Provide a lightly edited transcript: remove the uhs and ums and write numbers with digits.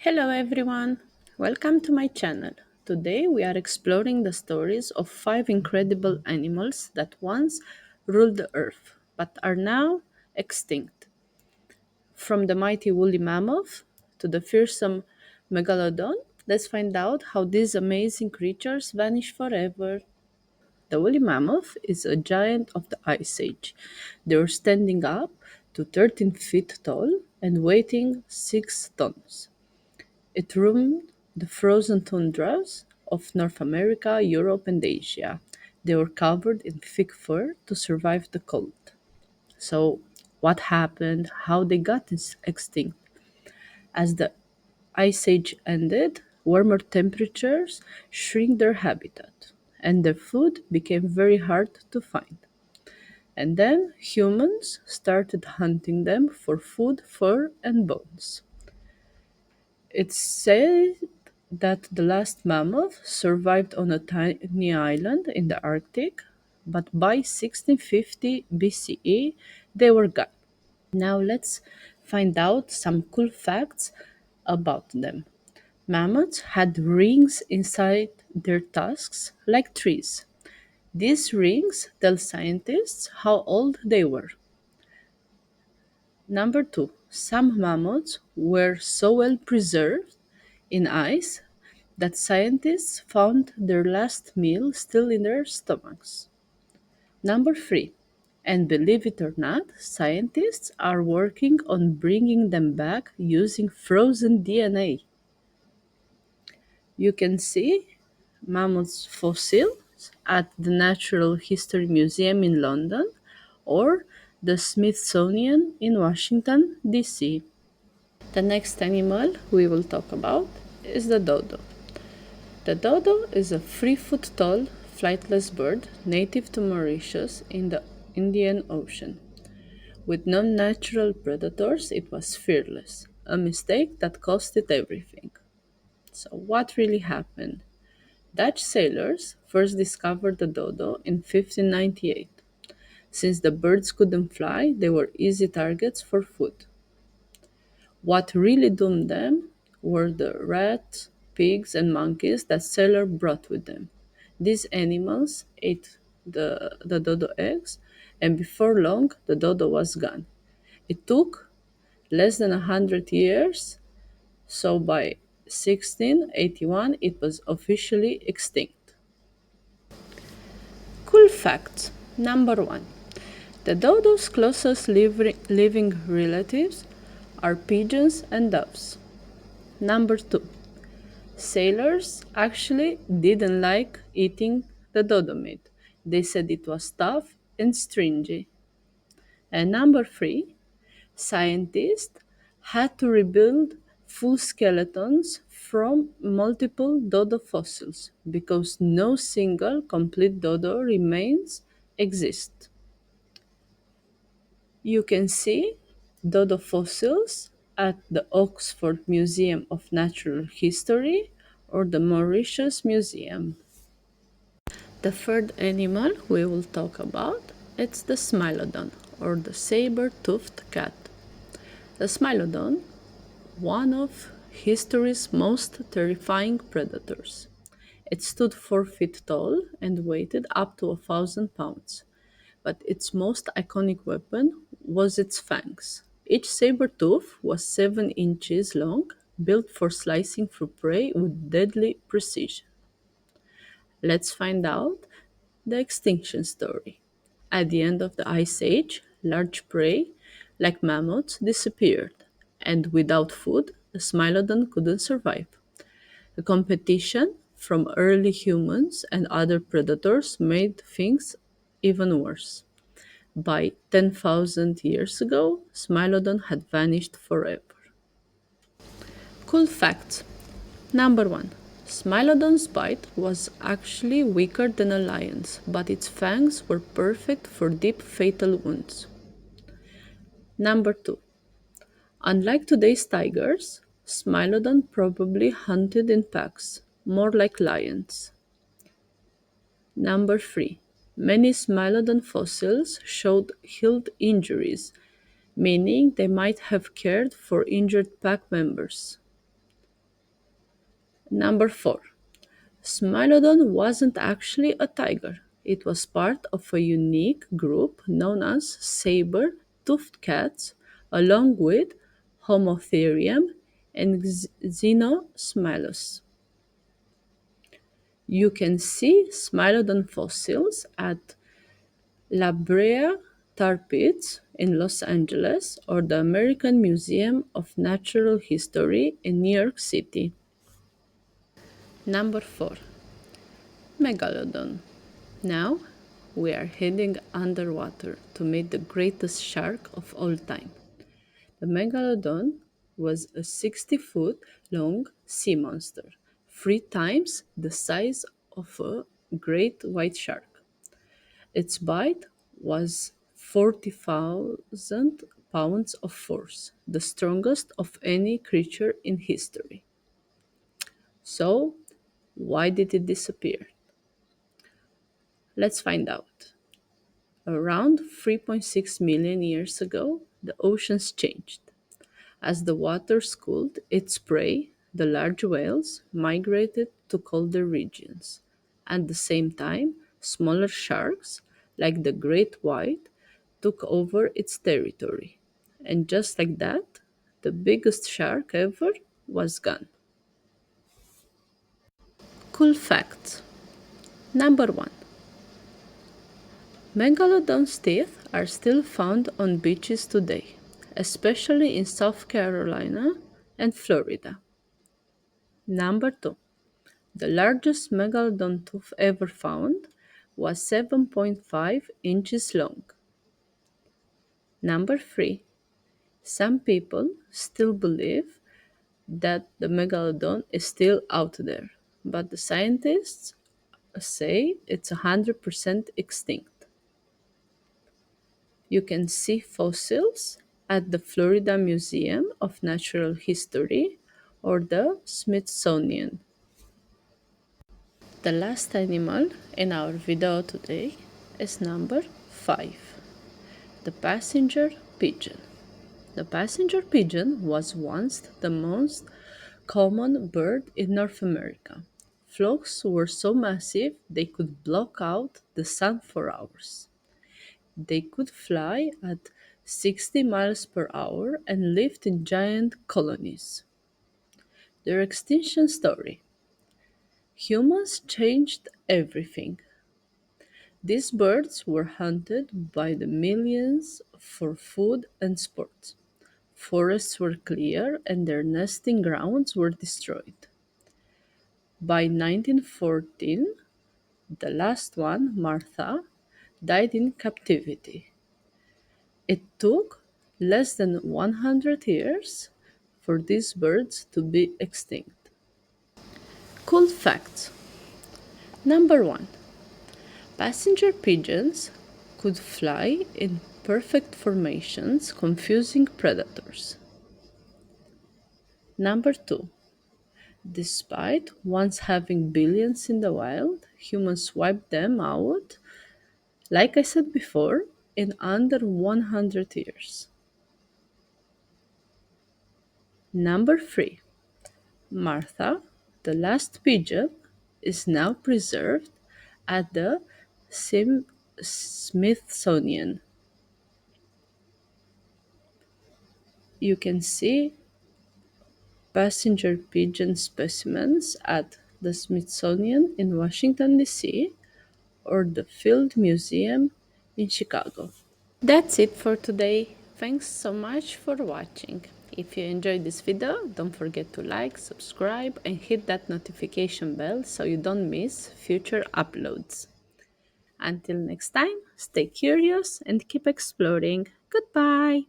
Hello everyone, welcome to my channel. Today we are exploring the stories of five incredible animals that once ruled the earth but are now extinct. From the mighty woolly mammoth to the fearsome megalodon, let's find out how these amazing creatures vanish forever. The woolly mammoth is a giant of the Ice Age. They were standing up to 13 feet tall and weighing 6 tons. It roamed the frozen tundras of North America, Europe, and Asia. They were covered in thick fur to survive the cold. So, what happened? How they got extinct? As the Ice Age ended, warmer temperatures shrink their habitat, and their food became very hard to find. And then humans started hunting them for food, fur, and bones. It's said that the last mammoth survived on a tiny island in the Arctic, but by 1650 BCE they were gone. Now let's find out some cool facts about them. Mammoths had rings inside their tusks like trees. These rings tell scientists how old they were. Number two, some mammoths were so well preserved in ice that scientists found their last meal still in their stomachs. Number three, and believe it or not, scientists are working on bringing them back using frozen DNA. You can see mammoth fossils at the Natural History Museum in London or the Smithsonian in Washington, D.C. The next animal we will talk about is the dodo. The dodo is a 3 foot tall, flightless bird native to Mauritius in the Indian Ocean. With no natural predators, it was fearless, a mistake that cost it everything. So, what really happened? Dutch sailors first discovered the dodo in 1598. Since the birds couldn't fly, they were easy targets for food. What really doomed them were the rats, pigs, and monkeys that sailors brought with them. These animals ate the dodo eggs, and before long, the dodo was gone. It took less than 100 years, so by 1681, it was officially extinct. Cool facts. Number one, the dodo's closest living relatives are pigeons and doves. Number two, sailors actually didn't like eating the dodo meat. They said it was tough and stringy. And number three, scientists had to rebuild full skeletons from multiple dodo fossils because no single complete dodo remains exist. You can see dodo fossils at the Oxford Museum of Natural History or the Mauritius Museum. The third animal we will talk about it's the Smilodon or the saber-toothed cat. The Smilodon, one of history's most terrifying predators. It stood 4 feet tall and weighed up to 1,000 pounds, but its most iconic weapon was its fangs. Each saber tooth was 7 inches long, built for slicing through prey with deadly precision. Let's find out the extinction story. At the end of the Ice Age, large prey, like mammoths, disappeared, and without food, the Smilodon couldn't survive. The competition from early humans and other predators made things even worse. By 10,000 years ago, Smilodon had vanished forever. Cool facts. Number 1. Smilodon's bite was actually weaker than a lion's, but its fangs were perfect for deep fatal wounds. Number 2. Unlike today's tigers, Smilodon probably hunted in packs, more like lions. Number 3. Many Smilodon fossils showed healed injuries, meaning they might have cared for injured pack members. Number 4. Smilodon wasn't actually a tiger. It was part of a unique group known as saber-toothed cats, along with Homotherium and Xenosmilus. You can see Smilodon fossils at La Brea Tar Pits in Los Angeles or the American Museum of Natural History in New York City. Number 4. Megalodon. Now we are heading underwater to meet the greatest shark of all time. The Megalodon was a 60-foot long sea monster, 3 times the size of a great white shark. Its bite was 40,000 pounds of force, the strongest of any creature in history. So, why did it disappear? Let's find out. Around 3.6 million years ago, the oceans changed. As the waters cooled, its prey, the large whales, migrated to colder regions. At the same time, smaller sharks, like the great white, took over its territory. And just like that, the biggest shark ever was gone. Cool facts. Number 1. Megalodon's teeth are still found on beaches today, especially in South Carolina and Florida. Number 2. The largest megalodon tooth ever found was 7.5 inches long. Number 3. Some people still believe that the megalodon is still out there, but the scientists say it's 100% extinct. You can see fossils at the Florida Museum of Natural History or the Smithsonian. The last animal in our video today is number 5, the passenger pigeon. The passenger pigeon was once the most common bird in North America. Flocks were so massive they could block out the sun for hours. They could fly at 60 miles per hour and lived in giant colonies. Their extinction story. Humans changed everything. These birds were hunted by the millions for food and sport. Forests were cleared and their nesting grounds were destroyed. By 1914, the last one, Martha, died in captivity. It took less than 100 years for these birds to be extinct. Cool facts. Number 1. Passenger pigeons could fly in perfect formations, confusing predators. Number 2. Despite once having billions in the wild, humans wiped them out, like I said before, in under 100 years. Number 3. Martha, the last pigeon, is now preserved at the Smithsonian. You can see passenger pigeon specimens at the Smithsonian in Washington, D.C., or the Field Museum in Chicago. That's it for today. Thanks so much for watching. If you enjoyed this video, don't forget to like, subscribe, and hit that notification bell so you don't miss future uploads. Until next time, stay curious and keep exploring. Goodbye!